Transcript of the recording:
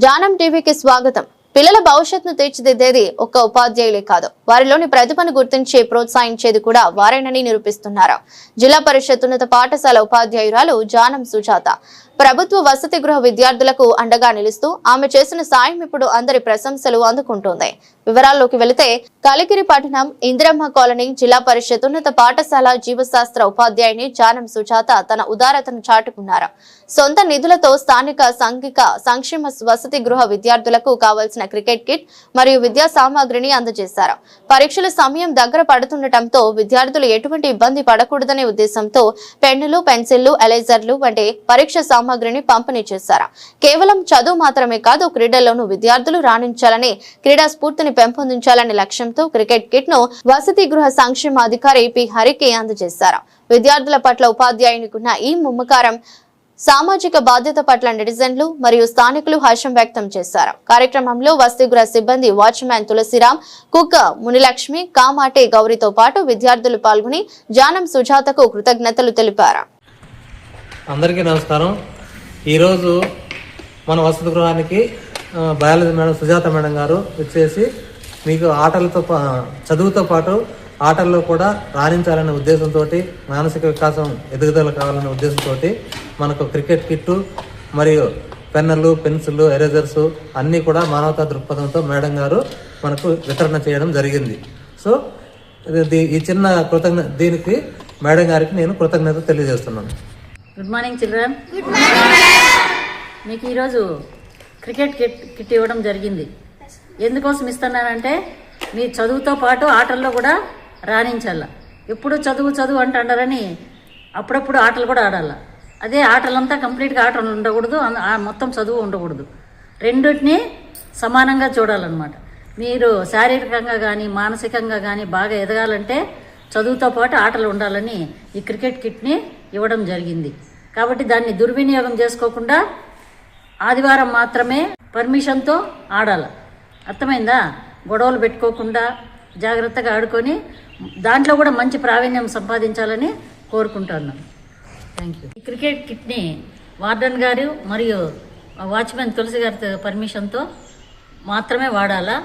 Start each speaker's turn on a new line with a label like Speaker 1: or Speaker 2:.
Speaker 1: జానం టీవీకి స్వాగతం. పిల్లల భవిష్యత్తును తీర్చిదిద్దేది ఒక్క ఉపాధ్యాయులే కాదు, వారిలోని ప్రతిభను గుర్తించి ప్రోత్సహించేది కూడా వారేనని నిరూపిస్తున్నారు జిల్లా పరిషత్ ఉన్నత పాఠశాల ఉపాధ్యాయురాలు జానం సుజాత. ప్రభుత్వ వసతి గృహ విద్యార్థులకు అండగా నిలుస్తూ ఆమె చేసిన సాయం ఇప్పుడు అందరి ప్రశంసలు అందుకుంటోంది. వివరాల్లోకి వెళితే కలికిరి పట్టణం ఇందిరమ్మ కాలనీ జిల్లా పరిషత్ ఉన్నత పాఠశాల జీవశాస్త్ర ఉపాధ్యాయుని జానం సుజాత తన ఉదారతను చాటుకున్నారు. సొంత నిధులతో స్థానిక సాంఘిక సంక్షేమ వసతి గృహ విద్యార్థులకు కావాల్సిన క్రికెట్ కిట్ మరియు విద్యా సామాగ్రిని అందజేశారు. పరీక్షల సమయం దగ్గర పడుతుండటంతో విద్యార్థులు ఎటువంటి ఇబ్బంది పడకూడదనే ఉద్దేశంతో పెన్నులు, పెన్సిళ్లు, ఎరేజర్లు వంటి పరీక్ష సామాగ్రిని పంపిణీ చేశారు. కేవలం చదువు మాత్రమే కాదు, క్రీడల్లోనూ విద్యార్థులు రాణించాలని, క్రీడా స్ఫూర్తిని పెంపొందించాలనే లక్ష్యంతో క్రికెట్ కిట్ ను వసతి గృహ సంక్షేమాధికారి పి హరికి అందజేశారు. విద్యార్థుల పట్ల ఉపాధ్యాయునికున్న ఈ మమకారం, సామాజిక బాధ్యత పట్ల నెటిజన్లు మరియు స్థానికులు హర్షం వ్యక్తం చేశారు. కార్యక్రమంలో వసతి గృహ సిబ్బంది వాచ్మ్యాన్ తులసిరామ్, కుక్క మునిలక్ష్మి, కామాటే గౌరితో పాటు విద్యార్థులు పాల్గొని జానం సుజాతకు కృతజ్ఞతలు తెలిపారు.
Speaker 2: అందరికీ నమస్కారం. ఈరోజు మన వసతి గృహానికి బయాలజీ మేడం సుజాత మేడం గారు వచ్చేసి మీకు చదువుతో పాటు ఆటల్లో కూడా రాణించాలనే ఉద్దేశంతో, మానసిక వికాసం ఎదుగుదల కావాలనే ఉద్దేశంతో మనకు క్రికెట్ కిట్టు మరియు పెన్నులు, పెన్సిళ్ళు, ఎరేజర్స్ అన్నీ కూడా మానవతా దృక్పథంతో మేడం గారు మనకు వితరణ చేయడం జరిగింది. సో ఈ చిన్న దీనికి మేడం గారికి నేను కృతజ్ఞత తెలియజేస్తున్నాను.
Speaker 3: Good morning children. మీకు ఈరోజు క్రికెట్ కిట్ ఇవ్వడం జరిగింది. ఎందుకోసం ఇస్తున్నానంటే మీ చదువుతో పాటు ఆటల్లో కూడా రాణించాల. ఎప్పుడు చదువు అంటారని అప్పుడప్పుడు ఆటలు కూడా ఆడాల. అదే ఆటలంతా కంప్లీట్గా ఆటలు ఉండకూడదు, మొత్తం చదువు ఉండకూడదు. రెండింటినీ సమానంగా చూడాలన్నమాట. మీరు శారీరకంగా కానీ మానసికంగా కానీ బాగా ఎదగాలంటే చదువుతో పాటు ఆటలు ఉండాలని ఈ క్రికెట్ కిట్ని ఇవ్వడం జరిగింది. కాబట్టి దాన్ని దుర్వినియోగం చేసుకోకుండా ఆదివారం మాత్రమే పర్మిషన్తో ఆడాలి. అర్థమైందా? గొడవలు పెట్టుకోకుండా జాగ్రత్తగా ఆడుకొని దాంట్లో కూడా మంచి ప్రావీణ్యం సంపాదించాలని కోరుకుంటున్నాను. Thank you. ఈ క్రికెట్ కిట్ని వార్డెన్ గారు మరియు వాచ్మెన్ తులసి గారి పర్మిషన్తో మాత్రమే వాడాలా.